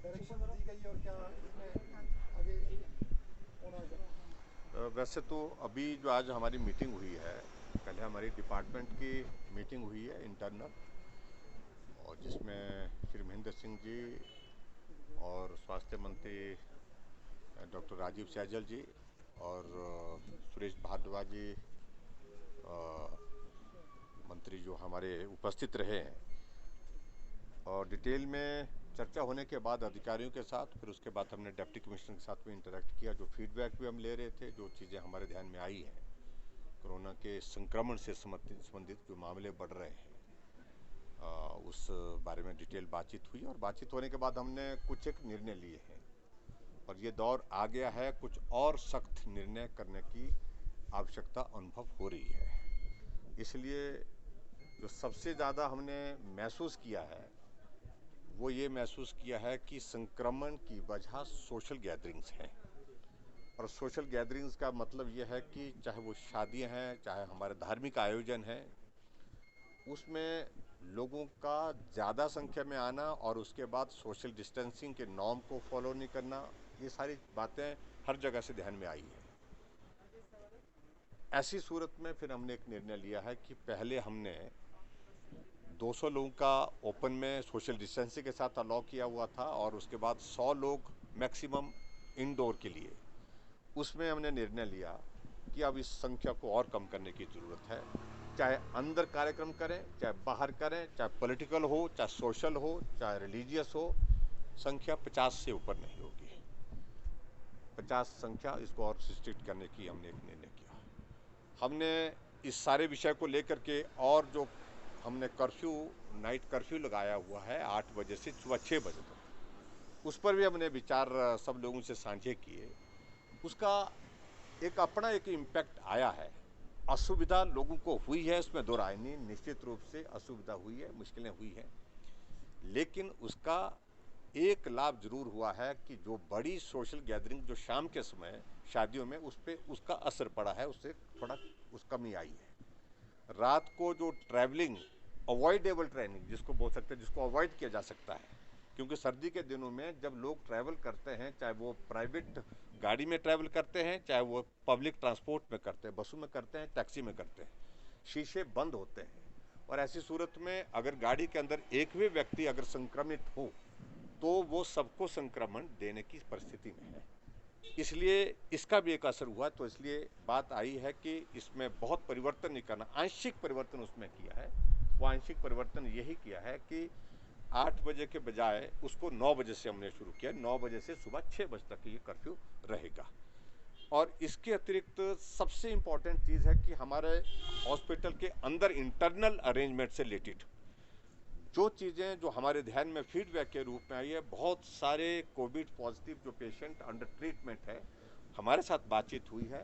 Direction दी गई और क्या इसमें आगे होना है? वैसे तो अभी जो आज हमारी मीटिंग हुई है, पहले हमारी डिपार्टमेंट की मीटिंग हुई है इंटरनल, और जिसमें श्री महेंद्र सिंह जी और स्वास्थ्य मंत्री डॉक्टर राजीव सैजल जी और सुरेश भारद्वाज जी मंत्री जो हमारे उपस्थित रहे हैं, और डिटेल में चर्चा होने के बाद अधिकारियों के साथ, फिर उसके बाद हमने डिप्टी कमिश्नर के साथ भी इंटरेक्ट किया। जो फीडबैक भी हम ले रहे थे, जो चीज़ें हमारे ध्यान में आई हैं, कोरोना के संक्रमण से संबंधित जो मामले बढ़ रहे हैं, उस बारे में डिटेल बातचीत हुई, और बातचीत होने के बाद हमने कुछ एक निर्णय लिए हैं, और ये दौर आ गया है कुछ और सख्त निर्णय करने की आवश्यकता अनुभव हो रही है। इसलिए जो सबसे ज़्यादा हमने महसूस किया है वो ये महसूस किया है कि संक्रमण की वजह सोशल गैदरिंग्स हैं। और सोशल गैदरिंग्स का मतलब ये है कि चाहे वो शादियां हैं, चाहे हमारे धार्मिक आयोजन हैं, उसमें लोगों का ज़्यादा संख्या में आना और उसके बाद सोशल डिस्टेंसिंग के नॉर्म को फॉलो नहीं करना, ये सारी बातें हर जगह से ध्यान में आई हैं। ऐसी सूरत में फिर हमने एक निर्णय लिया है कि पहले हमने 200 लोगों का ओपन में सोशल डिस्टेंसिंग के साथ अलाउ किया हुआ था, और उसके बाद 100 लोग मैक्सिमम इंडोर के लिए। उसमें हमने निर्णय लिया कि अब इस संख्या को और कम करने की ज़रूरत है। चाहे अंदर कार्यक्रम करें, चाहे बाहर करें, चाहे पॉलिटिकल हो, चाहे सोशल हो, चाहे रिलीजियस हो, संख्या 50 से ऊपर नहीं होगी। 50 संख्या, इसको और रिस्ट्रिक्ट करने की हमने एक निर्णय किया। हमने इस सारे विषय को लेकर के, और जो हमने कर्फ्यू, नाइट कर्फ्यू लगाया हुआ है 8 बजे से सुबह 6 बजे तक, उस पर भी हमने विचार सब लोगों से साझे किए। उसका अपना एक इम्पैक्ट आया है। असुविधा लोगों को हुई है, इसमें दो राय नहीं, निश्चित रूप से असुविधा हुई है, मुश्किलें हुई हैं, लेकिन उसका एक लाभ जरूर हुआ है कि जो बड़ी सोशल गैदरिंग जो शाम के समय शादियों में, उस पर उसका असर पड़ा है, उससे थोड़ा कमी आई है। रात को जो ट्रैवलिंग, अवॉइडेबल ट्रेनिंग जिसको बोल सकते हैं, जिसको अवॉइड किया जा सकता है, क्योंकि सर्दी के दिनों में जब लोग ट्रैवल करते हैं, चाहे वो प्राइवेट गाड़ी में ट्रैवल करते हैं, चाहे वो पब्लिक ट्रांसपोर्ट में करते हैं, बसों में करते हैं, टैक्सी में करते हैं, शीशे बंद होते हैं, और ऐसी सूरत में अगर गाड़ी के अंदर एक भी व्यक्ति अगर संक्रमित हो तो वो सबको संक्रमण देने की परिस्थिति में है। इसलिए इसका भी एक असर हुआ। तो इसलिए बात आई है कि इसमें बहुत परिवर्तन नहीं करना, आंशिक परिवर्तन उसमें किया है। वो आंशिक परिवर्तन यही किया है कि 8 बजे के बजाय उसको 9 बजे से हमने शुरू किया। 9 बजे से सुबह 6 बजे तक ये कर्फ्यू रहेगा। और इसके अतिरिक्त सबसे इम्पॉर्टेंट चीज़ है कि हमारे हॉस्पिटल के अंदर इंटरनल अरेंजमेंट से रिलेटेड जो चीज़ें जो हमारे ध्यान में फीडबैक के रूप में आई है, बहुत सारे कोविड पॉजिटिव जो पेशेंट अंडर ट्रीटमेंट है, हमारे साथ बातचीत हुई है,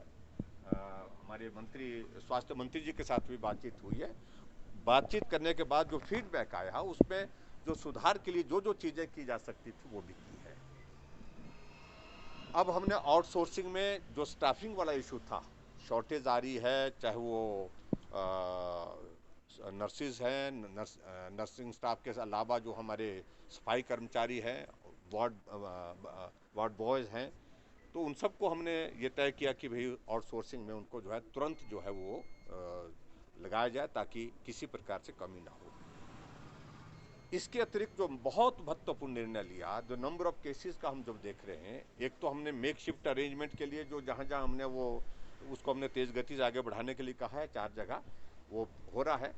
हमारे मंत्री, स्वास्थ्य मंत्री जी के साथ भी बातचीत हुई है। बातचीत करने के बाद जो फीडबैक आया, उसमें जो सुधार के लिए जो जो चीज़ें की जा सकती थी वो भी की है। अब हमने आउटसोर्सिंग में जो स्टाफिंग वाला इशू था, शॉर्टेज आ रही है, चाहे वो नर्सिस हैं, नर्सिंग स्टाफ के अलावा जो हमारे सफाई कर्मचारी हैं, वार्ड बॉयज़ हैं, तो उन सबको हमने ये तय किया कि भाई आउटसोर्सिंग में उनको जो है तुरंत जो है वो लगाया जाए, ताकि किसी प्रकार से कमी ना हो। इसके अतिरिक्त जो बहुत महत्वपूर्ण निर्णय लिया, जो नंबर ऑफ केसेस का हम जब देख रहे हैं, एक तो हमने मेक शिफ्ट अरेंजमेंट के लिए जो जहाँ जहाँ हमने वो उसको हमने तेज़ गति से आगे बढ़ाने के लिए कहा है, 4 जगह वो हो रहा है।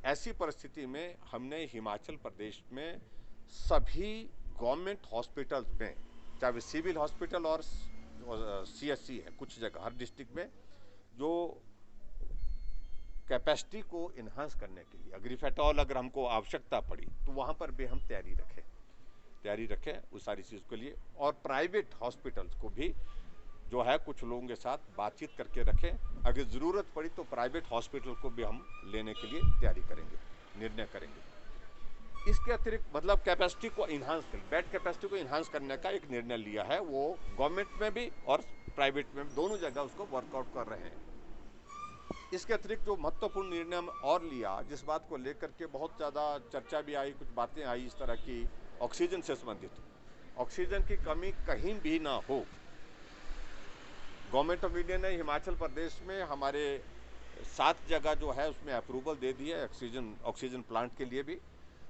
ऐसी परिस्थिति में हमने हिमाचल प्रदेश में सभी गवर्नमेंट हॉस्पिटल्स में, चाहे वे सिविल हॉस्पिटल और CSC है, कुछ जगह हर डिस्ट्रिक्ट में, जो कैपेसिटी को इन्हांस करने के लिए अगर इफ एट ऑल अगर हमको आवश्यकता पड़ी तो वहाँ पर भी हम तैयारी रखें उस सारी चीज़ के लिए। और प्राइवेट हॉस्पिटल्स को भी जो है कुछ लोगों के साथ बातचीत करके रखें, अगर ज़रूरत पड़ी तो प्राइवेट हॉस्पिटल को भी हम लेने के लिए तैयारी करेंगे, निर्णय करेंगे। इसके अतिरिक्त मतलब कैपेसिटी को इन्हांस कर, बेड कैपेसिटी को इन्हांस करने का एक निर्णय लिया है, वो गवर्नमेंट में भी और प्राइवेट में भी, दोनों जगह उसको वर्कआउट कर रहे हैं। इसके अतिरिक्त जो महत्वपूर्ण निर्णय हम और लिया, जिस बात को लेकर के बहुत ज़्यादा चर्चा भी आई, कुछ बातें आई इस तरह की, ऑक्सीजन से संबंधित। ऑक्सीजन की कमी कहीं भी ना हो। गवर्नमेंट ऑफ इंडिया ने हिमाचल प्रदेश में हमारे 7 जगह जो है उसमें अप्रूवल दे दी है ऑक्सीजन प्लांट के लिए भी।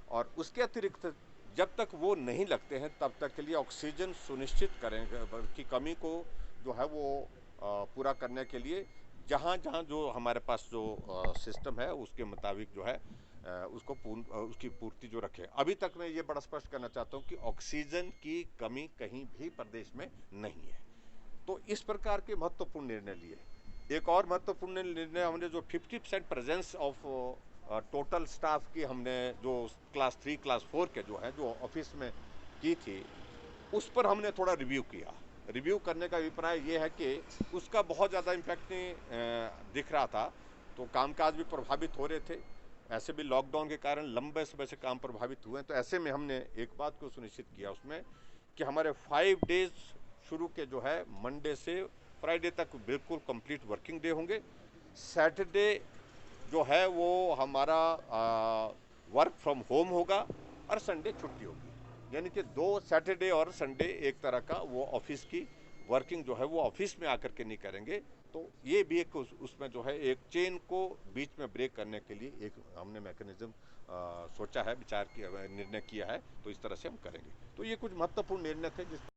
और उसके अतिरिक्त जब तक वो नहीं लगते हैं तब तक के लिए ऑक्सीजन सुनिश्चित करेंगे की कमी को जो है वो पूरा करने के लिए जहाँ जहाँ जो हमारे पास जो सिस्टम है उसके मुताबिक जो है उसको उसकी पूर्ति जो रखे। अभी तक मैं ये बड़ा स्पष्ट करना चाहता हूँ कि ऑक्सीजन की कमी कहीं भी प्रदेश में नहीं है। तो इस प्रकार के महत्वपूर्ण निर्णय लिए। एक और महत्वपूर्ण निर्णय हमने जो 50% प्रेजेंस ऑफ टोटल स्टाफ की हमने जो क्लास 3 क्लास 4 के जो है जो ऑफिस में की थी उस पर हमने थोड़ा रिव्यू किया। रिव्यू करने का अभिप्राय ये है कि उसका बहुत ज़्यादा इम्पैक्ट नहीं दिख रहा था, तो कामकाज भी प्रभावित हो रहे थे। ऐसे भी लॉकडाउन के कारण लंबे समय से काम प्रभावित हुए हैं। तो ऐसे में हमने एक बात को सुनिश्चित किया उसमें कि हमारे 5 डेज शुरू के जो है मंडे से फ्राइडे तक बिल्कुल कंप्लीट वर्किंग डे होंगे। सैटरडे जो है वो हमारा वर्क फ्रॉम होम होगा और संडे छुट्टी होगी। यानी कि 2 सैटरडे और संडे एक तरह का वो ऑफिस की वर्किंग जो है वो ऑफिस में आकर के नहीं करेंगे। तो ये भी एक उसमें जो है एक चेन को बीच में ब्रेक करने के लिए एक हमने मैकेनिज्म सोचा है, विचार किया, निर्णय किया है। तो इस तरह से हम करेंगे। तो ये कुछ महत्वपूर्ण निर्णय थे जिस